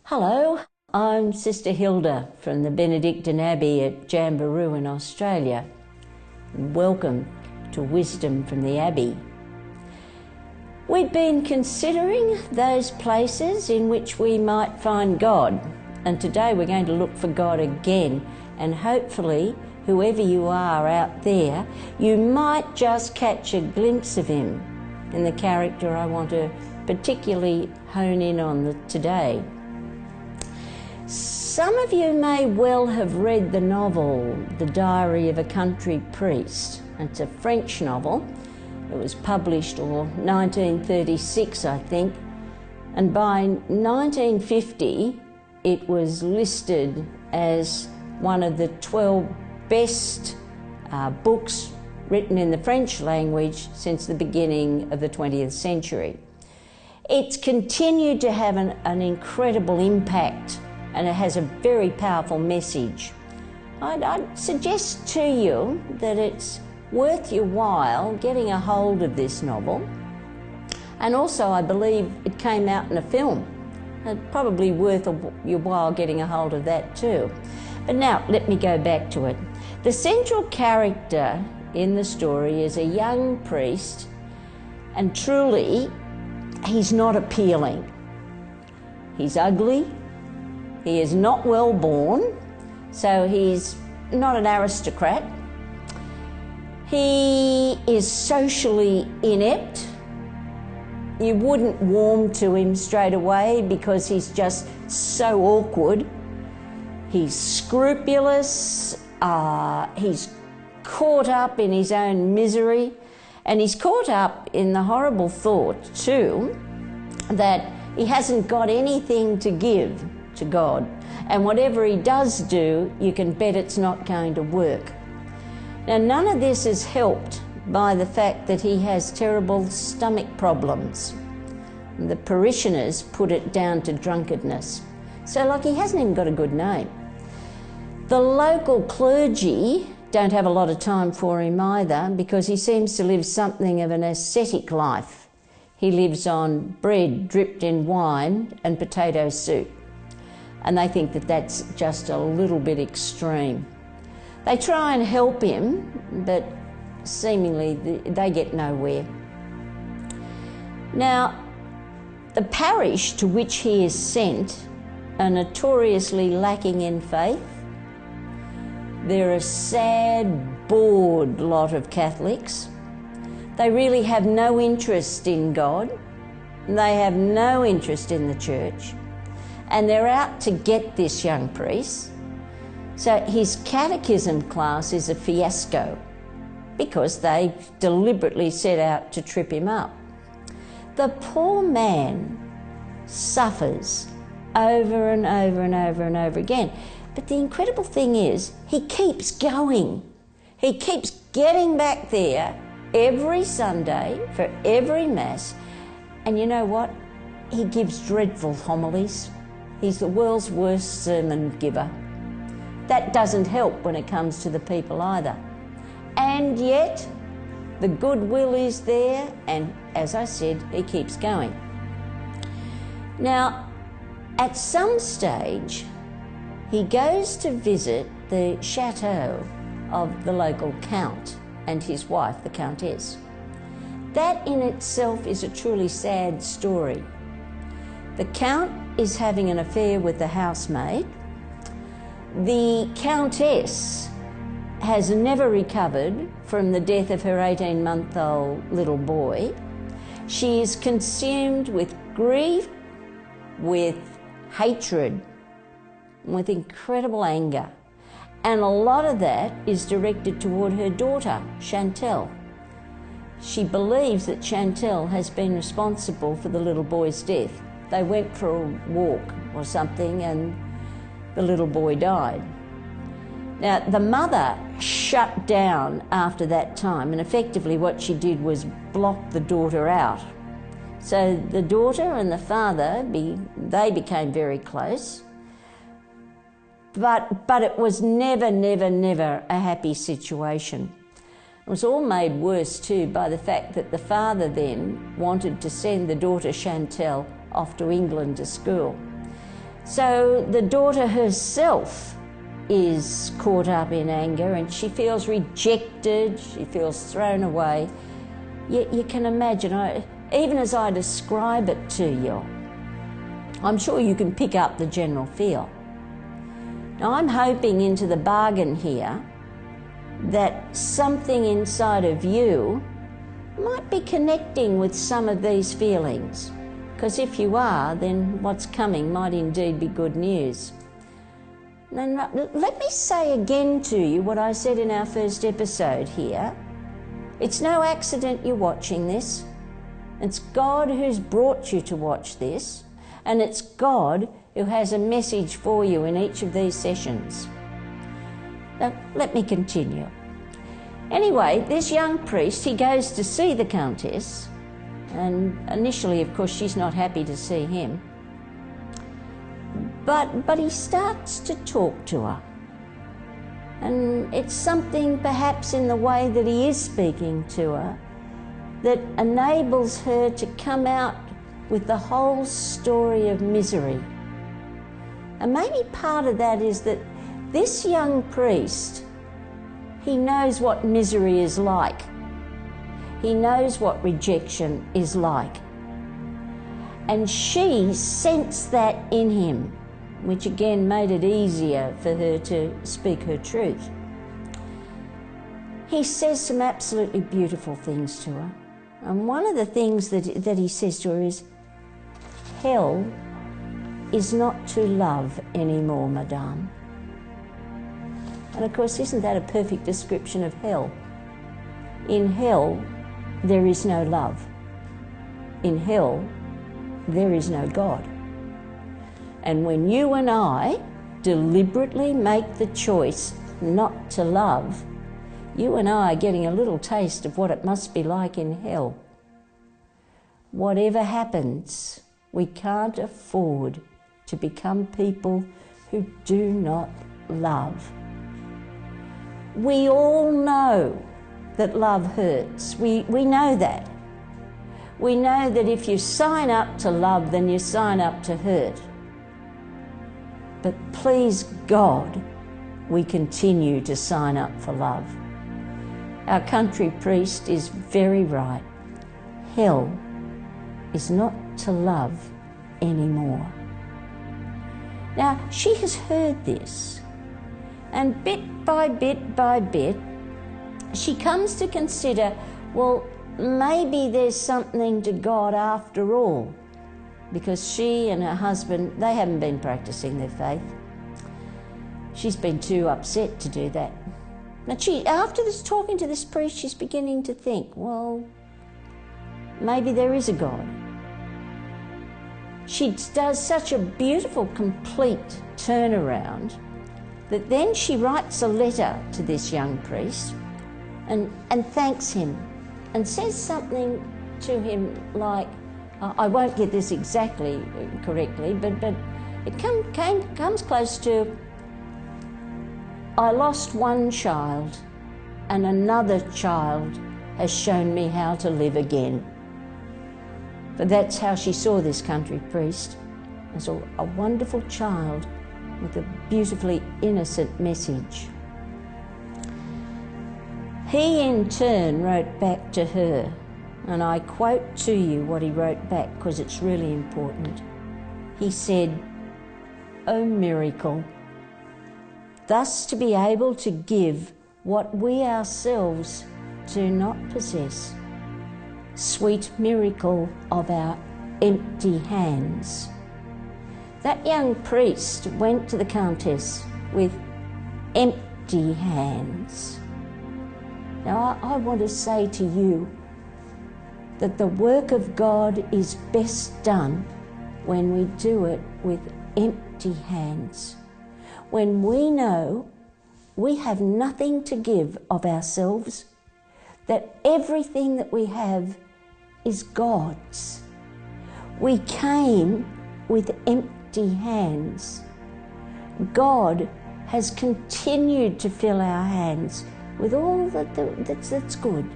Hello, I'm Sister Hilda from the Benedictine Abbey at Jamberoo in Australia. Welcome to Wisdom from the Abbey. We've been considering those places in which we might find God, and today we're going to look for God again, and hopefully, whoever you are out there, you might just catch a glimpse of Him in the character I want to particularly hone in on today. Some of you may well have read the novel The Diary of a Country Priest. It's a French novel. It was published in 1936, I think, and by 1950 it was listed as one of the 12 best books written in the French language since the beginning of the 20th century. It's continued to have an incredible impact, and it has a very powerful message. I'd suggest to you that it's worth your while getting a hold of this novel. And also I believe it came out in a film. It's probably worth your while getting a hold of that too. But now let me go back to it. The central character in the story is a young priest, and truly he's not appealing. He's ugly. He is not well born, so he's not an aristocrat. He is socially inept. You wouldn't warm to him straight away because he's just so awkward. He's scrupulous, he's caught up in his own misery, and he's caught up in the horrible thought too that he hasn't got anything to give to God, and whatever he does do, you can bet it's not going to work. Now, none of this is helped by the fact that he has terrible stomach problems. The parishioners put it down to drunkenness. So, like, he hasn't even got a good name. The local clergy don't have a lot of time for him either, because he seems to live something of an ascetic life. He lives on bread dripped in wine and potato soup. And they think that that's just a little bit extreme. They try and help him, but seemingly they get nowhere. Now, the parish to which he is sent are notoriously lacking in faith. They're a sad, bored lot of Catholics. They really have no interest in God. They have no interest in the church. And they're out to get this young priest. So his catechism class is a fiasco because they deliberately set out to trip him up. The poor man suffers over and over and over and over again. But the incredible thing is, he keeps going. He keeps getting back there every Sunday for every Mass. And you know what? He gives dreadful homilies. He's the world's worst sermon giver. That doesn't help when it comes to the people either. And yet, the goodwill is there, and as I said, he keeps going. Now, at some stage, he goes to visit the chateau of the local count and his wife, the countess. That in itself is a truly sad story. The count is having an affair with the housemaid. The countess has never recovered from the death of her 18-month-old little boy. She is consumed with grief, with hatred, with incredible anger. And a lot of that is directed toward her daughter, Chantal. She believes that Chantal has been responsible for the little boy's death. They went for a walk or something and the little boy died. Now, the mother shut down after that time, and effectively what she did was block the daughter out. So the daughter and the father, they became very close. But it was never a happy situation. It was all made worse too by the fact that the father then wanted to send the daughter Chantal off to England to school. So the daughter herself is caught up in anger and she feels rejected, she feels thrown away. Yet you can imagine, even as I describe it to you, I'm sure you can pick up the general feel. Now I'm hoping into the bargain here that something inside of you might be connecting with some of these feelings, because if you are, then what's coming might indeed be good news. Now, let me say again to you what I said in our first episode here. It's no accident you're watching this. It's God who's brought you to watch this, and it's God who has a message for you in each of these sessions. Now, let me continue. Anyway, this young priest, he goes to see the Countess, and initially, of course, she's not happy to see him. But he starts to talk to her. And it's something perhaps in the way that he is speaking to her that enables her to come out with the whole story of misery. And maybe part of that is that this young priest, he knows what misery is like. He knows what rejection is like. And she sensed that in him, which again made it easier for her to speak her truth. He says some absolutely beautiful things to her. And one of the things that he says to her is, hell is not to love anymore, madame. And of course, isn't that a perfect description of hell? In hell, there is no love. In hell, there is no God. And when you and I deliberately make the choice not to love, you and I are getting a little taste of what it must be like in hell. Whatever happens, we can't afford to become people who do not love. We all know that love hurts. We know that. We know that if you sign up to love, then you sign up to hurt. But please God, we continue to sign up for love. Our country priest is very right. Hell is not to love anymore. Now, she has heard this, and bit by bit, she comes to consider, well, maybe there's something to God after all, because she and her husband, they haven't been practicing their faith. She's been too upset to do that. But after this, talking to this priest, she's beginning to think, well, maybe there is a God. She does such a beautiful, complete turnaround that then she writes a letter to this young priest and thanks him and says something to him like, I won't get this exactly correctly, but it comes close to, I lost one child and another child has shown me how to live again. But that's how she saw this country priest, as a wonderful child with a beautifully innocent message. He in turn wrote back to her, and I quote to you what he wrote back because it's really important. He said, "O miracle, thus to be able to give what we ourselves do not possess. Sweet miracle of our empty hands." That young priest went to the Countess with empty hands. Now, I want to say to you that the work of God is best done when we do it with empty hands. When we know we have nothing to give of ourselves, that everything that we have is God's. We came with empty hands. God has continued to fill our hands with all that's good.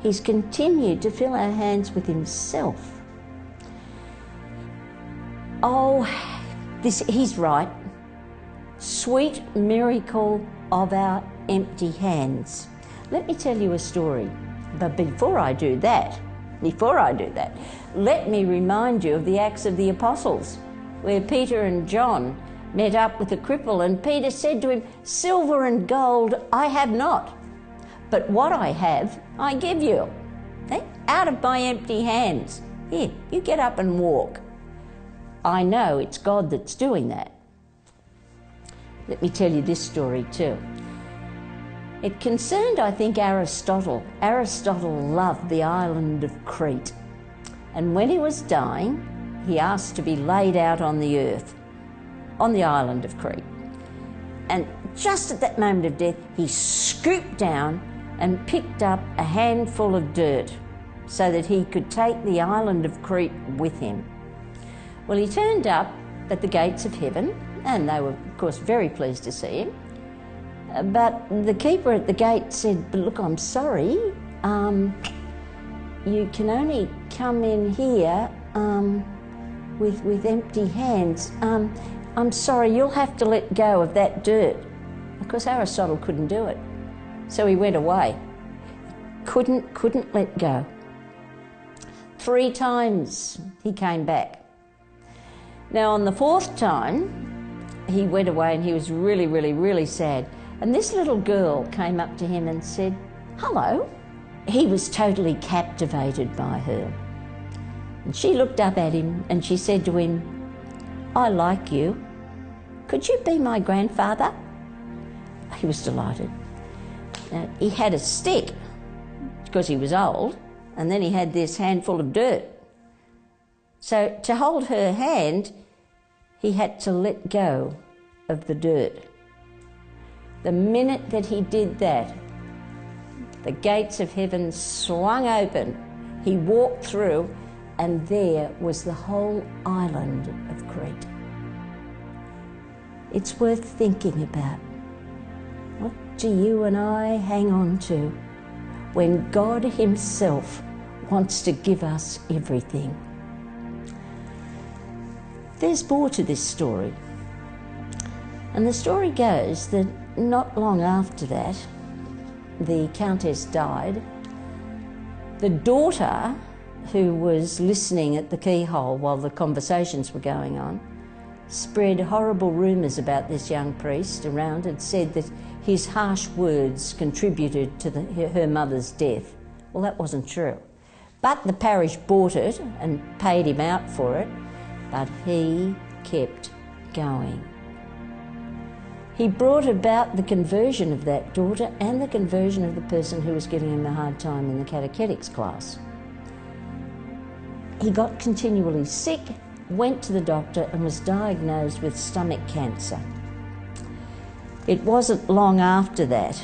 He's continued to fill our hands with himself. Oh, he's right. Sweet miracle of our empty hands. Let me tell you a story. But before I do that, let me remind you of the Acts of the Apostles, where Peter and John met up with a cripple, and Peter said to him, "Silver and gold I have not, but what I have I give you. Out of my empty hands. Here, you get up and walk." I know it's God that's doing that. Let me tell you this story too. It concerned, I think, Aristotle. Aristotle loved the island of Crete. And when he was dying, he asked to be laid out on the earth, on the island of Crete. And just at that moment of death, he scooped down and picked up a handful of dirt so that he could take the island of Crete with him. Well, he turned up at the gates of heaven, and they were, of course, very pleased to see him. But the keeper at the gate said, "But look, I'm sorry, you can only come in here with empty hands. I'm sorry, you'll have to let go of that dirt." Of course, Aristotle couldn't do it, so he went away. Couldn't let go. 3 times he came back. Now, on the 4th time, he went away and he was really, really, really sad. And this little girl came up to him and said, "Hello." He was totally captivated by her. And she looked up at him and she said to him, "I like you. Could you be my grandfather?" He was delighted. Now, he had a stick because he was old, and then he had this handful of dirt. So to hold her hand, he had to let go of the dirt. The minute that he did that, the gates of heaven swung open. He walked through, and there was the whole island of Crete. It's worth thinking about. What do you and I hang on to when God Himself wants to give us everything? There's more to this story. And the story goes that not long after that, the Countess died. The daughter, who was listening at the keyhole while the conversations were going on, spread horrible rumours about this young priest around and said that his harsh words contributed to her mother's death. Well, that wasn't true. But the parish bought it and paid him out for it, but he kept going. He brought about the conversion of that daughter and the conversion of the person who was giving him a hard time in the catechetics class. He got continually sick, went to the doctor and was diagnosed with stomach cancer. It wasn't long after that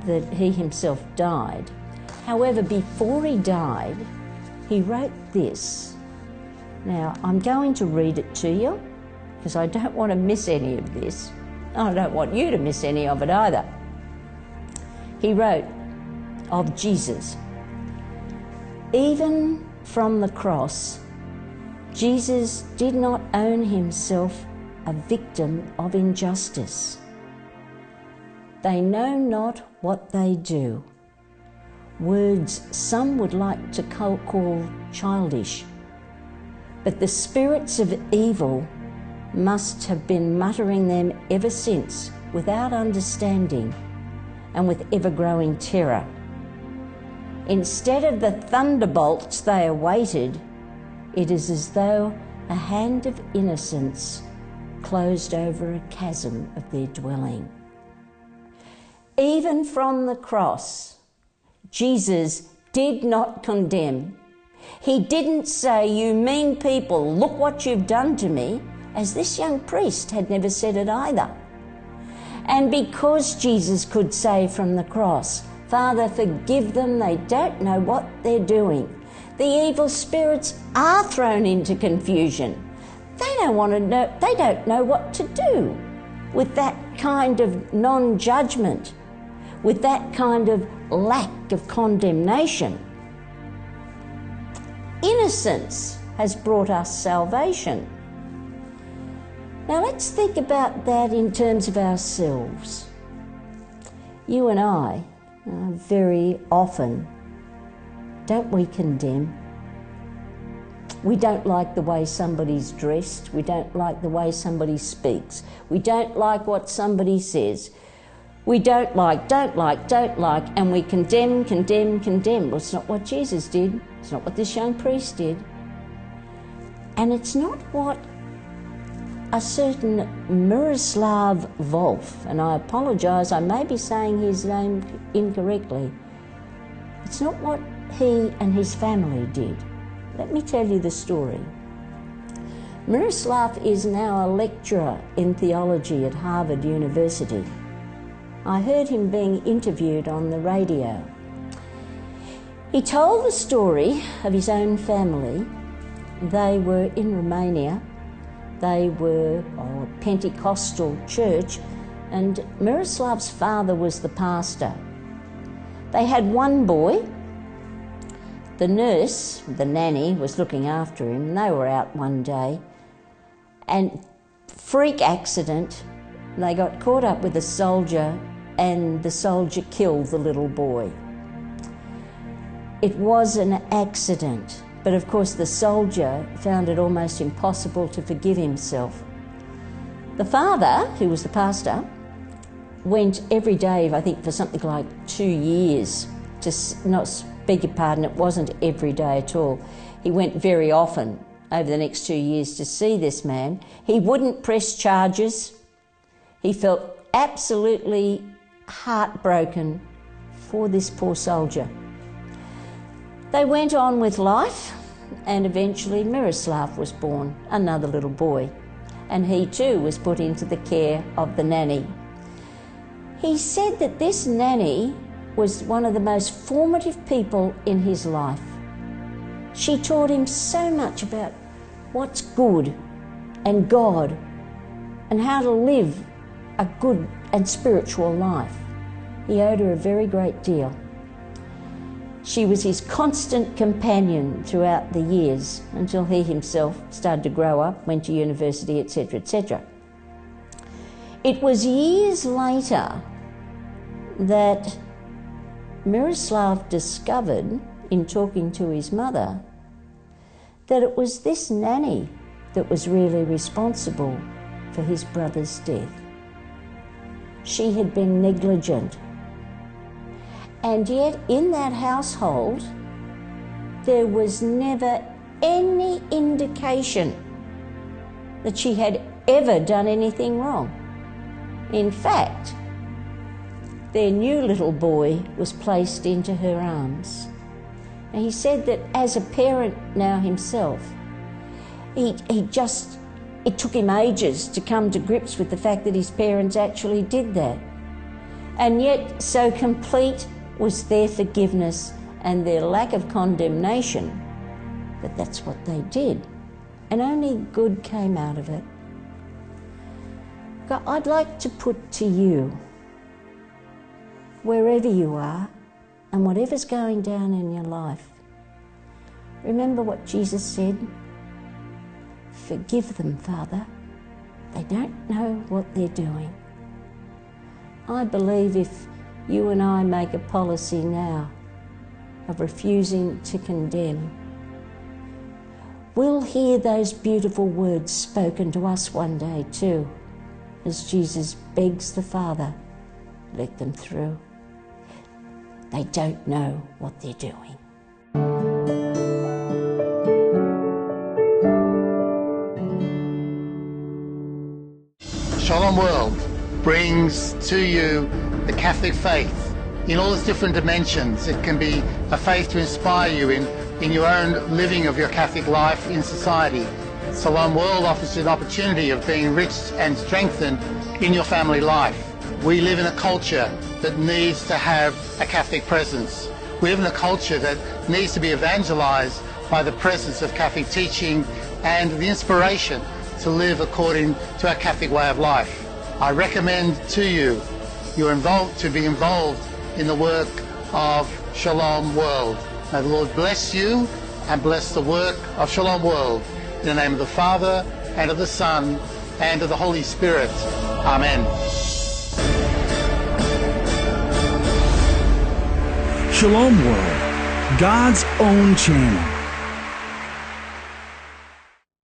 that he himself died. However, before he died, he wrote this. Now, I'm going to read it to you because I don't want to miss any of this. I don't want you to miss any of it either. He wrote of Jesus, "Even from the cross, Jesus did not own himself a victim of injustice. They know not what they do." Words some would like to call childish. But the spirits of evil must have been muttering them ever since, without understanding and with ever-growing terror. Instead of the thunderbolts they awaited, it is as though a hand of innocence closed over a chasm of their dwelling. Even from the cross, Jesus did not condemn. He didn't say, "You mean people, look what you've done to me," as this young priest had never said it either. And because Jesus could say from the cross, "Father, forgive them, they don't know what they're doing," the evil spirits are thrown into confusion. They don't know what to do with that kind of non-judgment, with that kind of lack of condemnation. Innocence has brought us salvation. Now let's think about that in terms of ourselves. You and I, very often, don't we condemn? We don't like the way somebody's dressed. We don't like the way somebody speaks. We don't like what somebody says. We don't like, and we condemn. Well, it's not what Jesus did. It's not what this young priest did. And it's not what a certain Miroslav Volf, and I apologise, I may be saying his name incorrectly. It's not what he and his family did. Let me tell you the story. Miroslav is now a lecturer in theology at Harvard University. I heard him being interviewed on the radio. He told the story of his own family. They were in Romania. They were a Pentecostal church, and Miroslav's father was the pastor. They had one boy. The nurse, the nanny, was looking after him. They were out one day, and freak accident, they got caught up with a soldier, and the soldier killed the little boy. It was an accident, but of course the soldier found it almost impossible to forgive himself. The father, who was the pastor, went every day, I think for something like 2 years, to beg your pardon, it wasn't every day at all. He went very often over the next 2 years to see this man. He wouldn't press charges. He felt absolutely heartbroken for this poor soldier. They went on with life, and eventually Miroslav was born, another little boy, and he too was put into the care of the nanny. He said that this nanny was one of the most formative people in his life. She taught him so much about what's good and God and how to live a good and spiritual life. He owed her a very great deal. She was his constant companion throughout the years until he himself started to grow up, went to university, etc., etc. It was years later that Miroslav discovered, in talking to his mother, that it was this nanny that was really responsible for his brother's death. She had been negligent. And yet in that household, there was never any indication that she had ever done anything wrong. In fact, their new little boy was placed into her arms. And he said that as a parent now himself, it took him ages to come to grips with the fact that his parents actually did that. And yet so complete was their forgiveness and their lack of condemnation that that's what they did. And only good came out of it. God, I'd like to put to you, wherever you are and whatever's going down in your life, remember what Jesus said. Forgive them, Father. They don't know what they're doing. I believe if you and I make a policy now of refusing to condemn, we'll hear those beautiful words spoken to us one day too, as Jesus begs the Father, let them through. They don't know what they're doing. Shalom World brings to you the Catholic faith in all its different dimensions. It can be a faith to inspire you in your own living of your Catholic life in society. Shalom World offers you an opportunity of being enriched and strengthened in your family life. We live in a culture that needs to have a Catholic presence. We live in a culture that needs to be evangelized by the presence of Catholic teaching and the inspiration to live according to our Catholic way of life. I recommend to you to be involved in the work of Shalom World. May the Lord bless you and bless the work of Shalom World. In the name of the Father, and of the Son, and of the Holy Spirit. Amen. Shalom World, God's own channel.